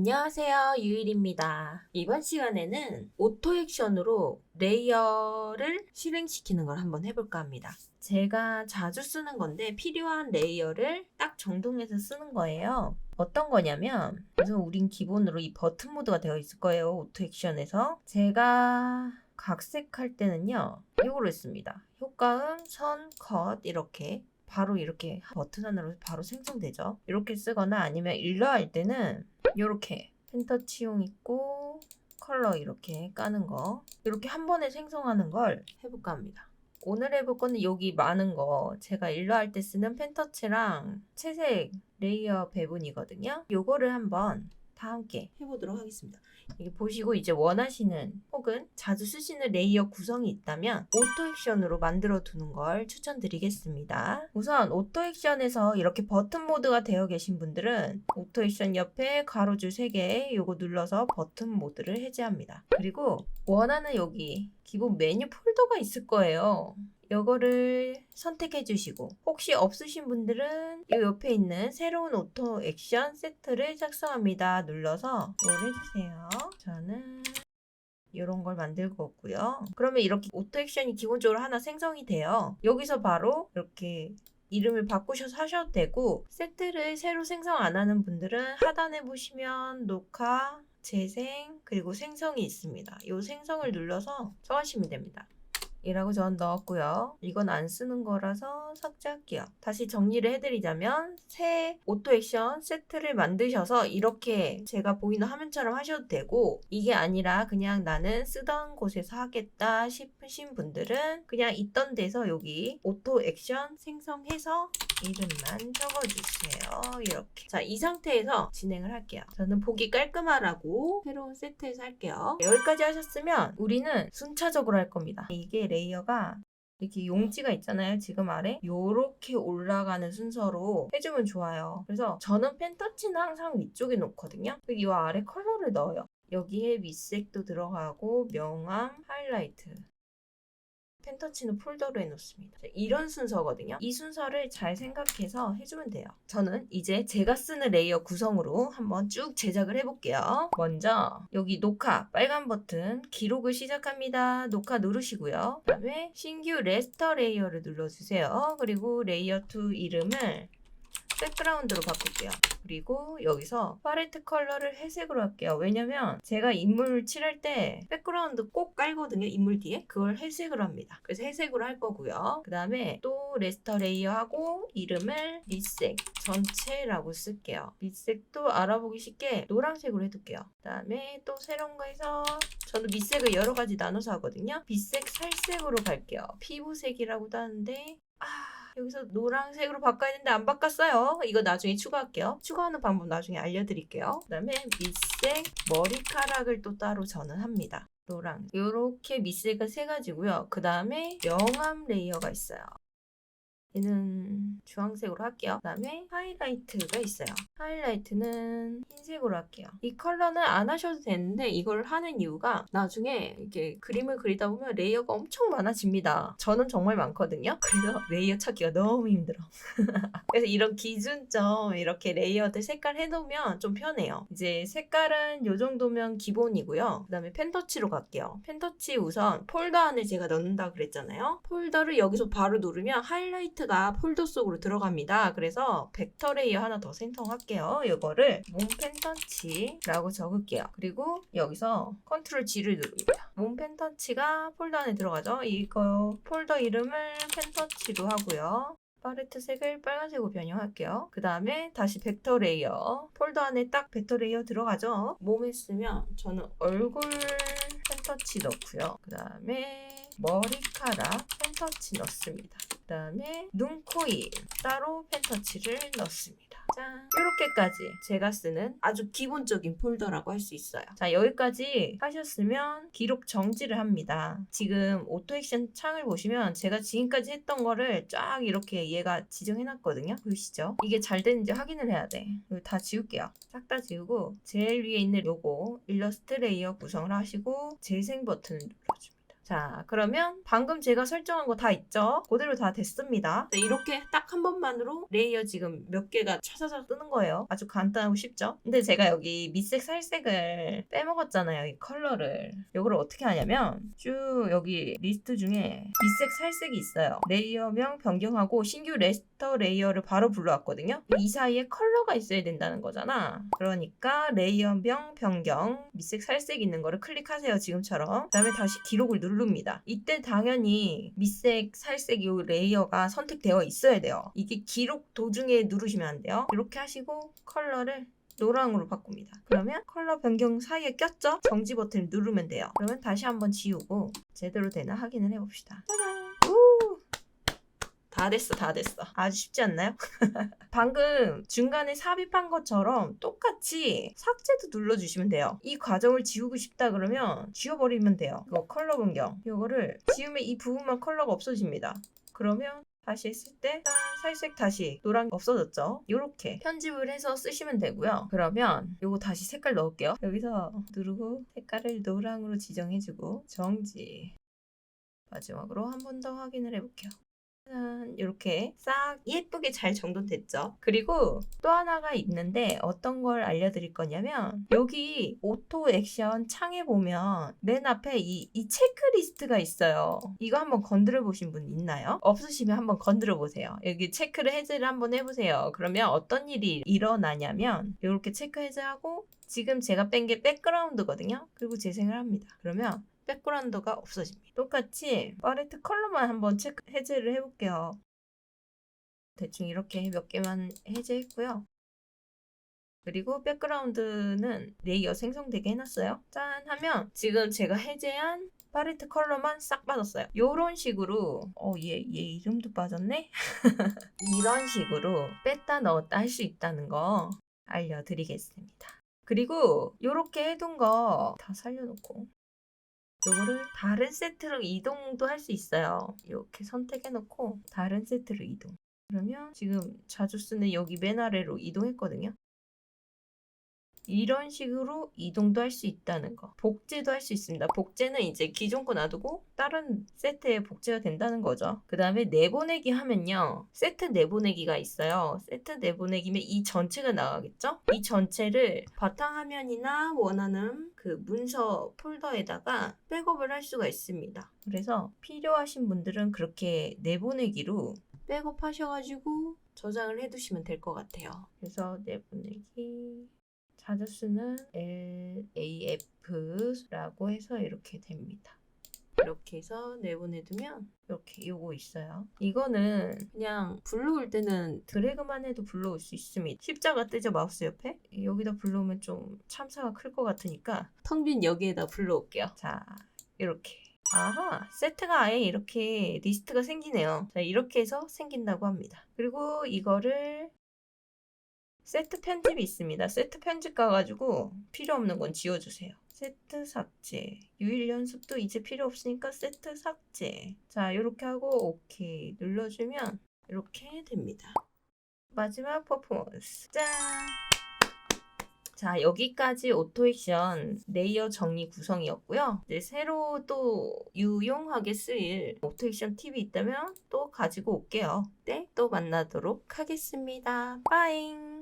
안녕하세요, 유일입니다. 이번 시간에는 오토 액션으로 레이어를 실행시키는 걸 한번 해볼까 합니다. 제가 자주 쓰는 건데 필요한 레이어를 딱 정동해서 쓰는 거예요. 어떤 거냐면 그래서 우린 기본으로 이 버튼 모드가 되어 있을 거예요. 오토 액션에서 제가 각색할 때는요 이거로 했습니다. 효과음, 선, 컷 이렇게 바로 이렇게 버튼 하나로 바로 생성되죠. 이렇게 쓰거나 아니면 일러 할 때는 이렇게 펜터치용 있고 컬러 이렇게 까는 거 이렇게 한 번에 생성하는 걸 해볼까 합니다. 오늘 해볼 거는 여기 많은 거 제가 일러 할 때 쓰는 펜터치랑 채색 레이어 배분이거든요. 요거를 한번 다 함께 해보도록 하겠습니다. 여기 보시고 이제 원하시는 혹은 자주 쓰시는 레이어 구성이 있다면 오토 액션으로 만들어 두는 걸 추천드리겠습니다. 우선 오토 액션에서 이렇게 버튼 모드가 되어 계신 분들은 오토 액션 옆에 가로줄 3개 요거 눌러서 버튼 모드를 해제합니다. 그리고 원하는 여기 기본 메뉴 폴더가 있을 거예요. 이거를 선택해 주시고 혹시 없으신 분들은 이 옆에 있는 새로운 오토 액션 세트를 작성합니다 눌러서 이걸 해주세요. 저는 이런 걸 만들 거고요. 그러면 이렇게 오토 액션이 기본적으로 하나 생성이 돼요. 여기서 바로 이렇게 이름을 바꾸셔서 하셔도 되고 세트를 새로 생성 안 하는 분들은 하단에 보시면 녹화, 재생, 그리고 생성이 있습니다. 이 생성을 눌러서 정하시면 됩니다. 이라고 전 넣었고요. 이건 안 쓰는 거라서 삭제할게요. 다시 정리를 해드리자면 새 오토 액션 세트를 만드셔서 이렇게 제가 보이는 화면처럼 하셔도 되고 이게 아니라 그냥 나는 쓰던 곳에서 하겠다 싶으신 분들은 그냥 있던 데서 여기 오토 액션 생성해서 이름만 적어주세요. 이렇게. 자, 이 상태에서 진행을 할게요. 저는 보기 깔끔하라고 새로운 세트에서 할게요. 여기까지 하셨으면 우리는 순차적으로 할 겁니다. 이게 레이어가 이렇게 용지가 있잖아요. 지금 아래 요렇게 올라가는 순서로 해주면 좋아요. 그래서 저는 펜터치는 항상 위쪽에 놓거든요. 이 아래 컬러를 넣어요. 여기에 밑색도 들어가고 명암, 하이라이트 펜터치는 폴더로 해놓습니다. 이런 순서거든요. 이 순서를 잘 생각해서 해주면 돼요. 저는 이제 제가 쓰는 레이어 구성으로 한번 쭉 제작을 해볼게요. 먼저 여기 녹화 빨간 버튼 기록을 시작합니다. 녹화 누르시고요. 그 다음에 신규 레스터 레이어를 눌러주세요. 그리고 레이어 2 이름을 백그라운드로 바꿀게요. 그리고 여기서 팔레트 컬러를 회색으로 할게요. 왜냐면 제가 인물 칠할 때 백그라운드 꼭 깔거든요. 인물 뒤에. 그걸 회색으로 합니다. 그래서 회색으로 할 거고요. 그 다음에 또 레스터 레이어하고 이름을 밑색 전체라고 쓸게요. 밑색도 알아보기 쉽게 노란색으로 해둘게요. 그 다음에 또 새로운 거에서 저는 밑색을 여러 가지 나눠서 하거든요. 빛색 살색으로 갈게요. 피부색이라고도 하는데 여기서 노란색으로 바꿔야 되는데 안 바꿨어요. 이거 나중에 추가할게요. 추가하는 방법 나중에 알려드릴게요. 그 다음에 밑색 머리카락을 또 따로 저는 합니다. 노랑 이렇게 밑색은 3가지고요. 그 다음에 명암 레이어가 있어요. 얘는 주황색으로 할게요. 그 다음에 하이라이트가 있어요. 하이라이트는 흰색으로 할게요. 이 컬러는 안 하셔도 되는데 이걸 하는 이유가 나중에 이렇게 그림을 그리다 보면 레이어가 엄청 많아집니다. 저는 정말 많거든요. 그래서 레이어 찾기가 너무 힘들어. 그래서 이런 기준점 이렇게 레이어들 색깔 해놓으면 좀 편해요. 이제 색깔은 이 정도면 기본이고요. 그 다음에 펜터치로 갈게요. 펜터치 우선 폴더 안에 제가 넣는다 그랬잖아요. 폴더를 여기서 바로 누르면 하이라이트가 폴더 속으로 들어갑니다. 그래서 벡터 레이어 하나 더 생성할게요. 이거를 몸 펜터치라고 적을게요. 그리고 여기서 컨트롤 G를 누릅니다. 몸 펜터치가 폴더 안에 들어가죠. 이거 폴더 이름을 펜터치로 하고요. 팔레트 색을 빨간색으로 변형할게요. 그 다음에 다시 벡터 레이어 폴더 안에 딱 벡터 레이어 들어가죠. 몸에 쓰면 저는 얼굴 펜터치 넣고요. 그 다음에 머리카락 펜터치 넣습니다. 그 다음에 눈, 코, 입 따로 펜터치를 넣습니다. 짠! 이렇게까지 제가 쓰는 아주 기본적인 폴더라고 할 수 있어요. 자, 여기까지 하셨으면 기록 정지를 합니다. 지금 오토 액션 창을 보시면 제가 지금까지 했던 거를 쫙 이렇게 얘가 지정해놨거든요. 보이시죠? 이게 잘 되는지 확인을 해야 돼. 이거 다 지울게요. 싹 다 지우고 제일 위에 있는 요거 일러스트 레이어 구성을 하시고 재생 버튼을 눌러줍니다. 자, 그러면 방금 제가 설정한 거 다 있죠? 그대로 다 됐습니다. 네, 이렇게 딱 한 번만으로 레이어 지금 몇 개가 차차차 뜨는 거예요. 아주 간단하고 쉽죠? 근데 제가 여기 밑색 살색을 빼먹었잖아요. 이 컬러를. 이걸 어떻게 하냐면 쭉 여기 리스트 중에 밑색 살색이 있어요. 레이어명 변경하고 신규 레스터 레이어를 바로 불러왔거든요. 이 사이에 컬러가 있어야 된다는 거잖아. 그러니까 레이어명 변경 밑색 살색 있는 거를 클릭하세요. 지금처럼. 그 다음에 다시 기록을 누릅니다. 이때 당연히 밑색 살색 이 레이어가 선택되어 있어야 돼요. 이게 기록 도중에 누르시면 안 돼요. 이렇게 하시고 컬러를 노랑으로 바꿉니다. 그러면 컬러 변경 사이에 꼈죠? 정지 버튼을 누르면 돼요. 그러면 다시 한번 지우고 제대로 되나 확인을 해봅시다. 짜잔! 우! 다 됐어, 다 됐어. 아주 쉽지 않나요? 방금 중간에 삽입한 것처럼 똑같이 삭제도 눌러주시면 돼요. 이 과정을 지우고 싶다 그러면 지워버리면 돼요. 이거 컬러 변경. 이거를 지우면 이 부분만 컬러가 없어집니다. 그러면 다시 했을 때 살색 다시 노랑 없어졌죠? 이렇게 편집을 해서 쓰시면 되고요. 그러면 요거 다시 색깔 넣을게요. 여기서 누르고 색깔을 노랑으로 지정해주고 정지. 마지막으로 한 번 더 확인을 해볼게요. 이렇게 싹 예쁘게 잘 정돈됐죠. 그리고 또 하나가 있는데 어떤 걸 알려드릴 거냐면 여기 오토 액션 창에 보면 맨 앞에 이 체크리스트가 있어요. 이거 한번 건드려 보신 분 있나요? 없으시면 한번 건드려 보세요. 여기 체크를 해제를 한번 해보세요. 그러면 어떤 일이 일어나냐면 이렇게 체크 해제하고 지금 제가 뺀 게 백그라운드거든요. 그리고 재생을 합니다. 그러면 백그라운드가 없어집니다. 똑같이 팔레트 컬러만 한번 체크 해제를 해볼게요. 대충 이렇게 몇 개만 해제했고요. 그리고 백그라운드는 레이어 생성되게 해놨어요. 짠 하면 지금 제가 해제한 팔레트 컬러만 싹 빠졌어요. 이런 식으로 얘 이름도 빠졌네? 이런 식으로 뺐다 넣었다 할 수 있다는 거 알려드리겠습니다. 그리고 이렇게 해둔 거 다 살려놓고 요거를 다른 세트로 이동도 할 수 있어요. 이렇게 선택해놓고 다른 세트로 이동. 그러면 지금 자주 쓰는 여기 맨 아래로 이동했거든요. 이런 식으로 이동도 할 수 있다는 거. 복제도 할 수 있습니다. 복제는 이제 기존 거 놔두고 다른 세트에 복제가 된다는 거죠. 그 다음에 내보내기 하면요. 세트 내보내기가 있어요. 세트 내보내기면 이 전체가 나가겠죠? 이 전체를 바탕화면이나 원하는 그 문서 폴더에다가 백업을 할 수가 있습니다. 그래서 필요하신 분들은 그렇게 내보내기로 백업 하셔가지고 저장을 해두시면 될 것 같아요. 그래서 내보내기 자주 쓰는 LAF라고 해서 이렇게 됩니다. 이렇게 해서 내보내두면 이렇게 요거 있어요. 이거는 그냥 불러올 때는 드래그만 해도 불러올 수 있습니다. 십자가 뜨죠, 마우스 옆에? 여기다 불러오면 좀 참사가 클 것 같으니까 텅 빈 여기에다 불러올게요. 자, 이렇게. 아하, 세트가 아예 이렇게 리스트가 생기네요. 자, 이렇게 해서 생긴다고 합니다. 그리고 이거를 세트 편집이 있습니다. 세트 편집 가가지고 필요 없는 건 지워주세요. 세트 삭제. 유일 연습도 이제 필요 없으니까 세트 삭제. 자, 이렇게 하고 오케이 눌러주면 이렇게 됩니다. 마지막 퍼포먼스. 짠! 자, 여기까지 오토액션 레이어 정리 구성이었고요. 이제 새로 또 유용하게 쓰일 오토액션 팁이 있다면 또 가지고 올게요. 네, 또 만나도록 하겠습니다. 빠잉!